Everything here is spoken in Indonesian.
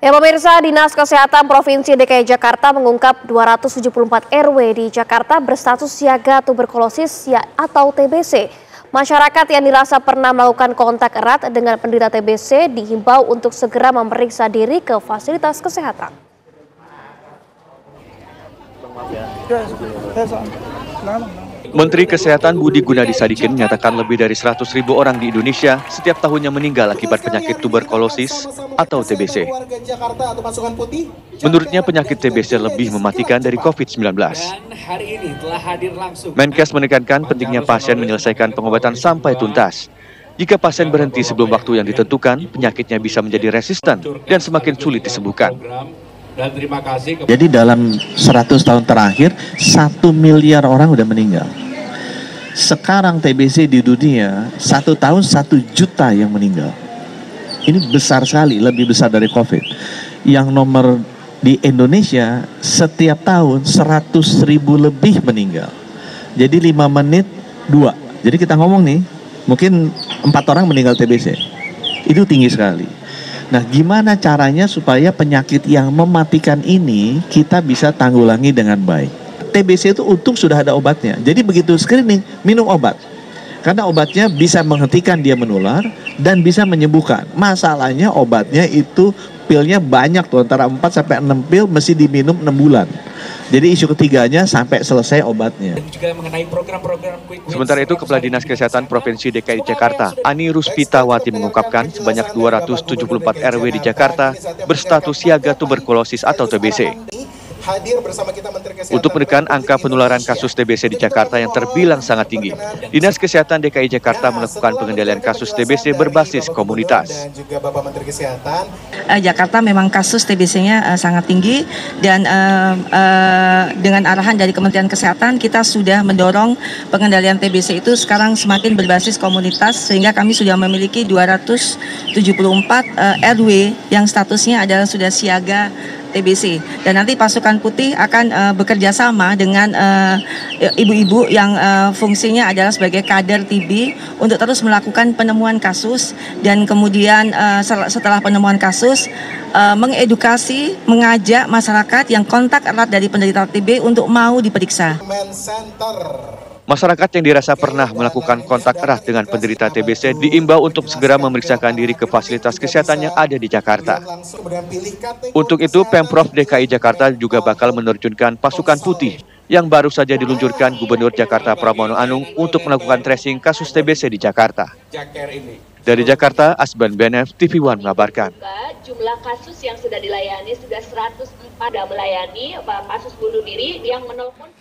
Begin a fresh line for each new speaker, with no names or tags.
Ya pemirsa, Dinas Kesehatan Provinsi DKI Jakarta mengungkap 274 RW di Jakarta berstatus siaga tuberkulosis atau TBC. Masyarakat yang dirasa pernah melakukan kontak erat dengan penderita TBC dihimbau untuk segera memeriksa diri ke fasilitas kesehatan.
Menteri Kesehatan Budi Gunadi Sadikin menyatakan lebih dari 100.000 orang di Indonesia setiap tahunnya meninggal akibat penyakit tuberkulosis atau TBC. Menurutnya penyakit TBC lebih mematikan dari COVID-19. Menkes menekankan pentingnya pasien menyelesaikan pengobatan sampai tuntas. Jika pasien berhenti sebelum waktu yang ditentukan, penyakitnya bisa menjadi resisten dan semakin sulit disembuhkan.
Jadi dalam 100 tahun terakhir 1 miliar orang udah meninggal. Sekarang TBC di dunia 1 tahun 1 juta yang meninggal. Ini besar sekali, lebih besar dari COVID. Yang nomor di Indonesia setiap tahun 100.000 lebih meninggal. Jadi 5 menit 2. Jadi kita ngomong nih, mungkin 4 orang meninggal TBC. Itu tinggi sekali. Nah, gimana caranya supaya penyakit yang mematikan ini kita bisa tanggulangi dengan baik? TBC itu untung sudah ada obatnya. Jadi begitu screening, minum obat. Karena obatnya bisa menghentikan dia menular dan bisa menyembuhkan. Masalahnya obatnya itu pilnya banyak tuh, antara 4 sampai 6 pil mesti diminum 6 bulan. Jadi isu ketiganya sampai selesai obatnya.
Sementara itu, Kepala Dinas Kesehatan Provinsi DKI Jakarta, Ani Ruspitawati mengungkapkan sebanyak 274 RW di Jakarta berstatus siaga tuberkulosis atau TBC. Untuk menekan angka penularan kasus TBC di Jakarta yang terbilang sangat tinggi, Dinas Kesehatan DKI Jakarta melakukan pengendalian kasus TBC berbasis komunitas.
Jakarta memang kasus TBC-nya sangat tinggi dan dengan arahan dari Kementerian Kesehatan kita sudah mendorong pengendalian TBC itu sekarang semakin berbasis komunitas sehingga kami sudah memiliki 274 RW yang statusnya adalah sudah siaga TBC dan nanti pasukan putih akan bekerja sama dengan ibu-ibu yang fungsinya adalah sebagai kader TB untuk terus melakukan penemuan kasus dan kemudian setelah penemuan kasus mengedukasi, mengajak masyarakat yang kontak erat dari penderita TB untuk mau diperiksa.
Masyarakat yang dirasa pernah melakukan kontak erat dengan penderita TBC diimbau untuk segera memeriksakan diri ke fasilitas kesehatan yang ada di Jakarta. Untuk itu, Pemprov DKI Jakarta juga bakal menerjunkan pasukan putih yang baru saja diluncurkan Gubernur Jakarta Pramono Anung untuk melakukan tracing kasus TBC di Jakarta. Dari Jakarta, Asban Benef, TV One mengabarkan.
Jumlah kasus yang sudah dilayani sudah 104 melayani kasus bunuh diri yang menelpon.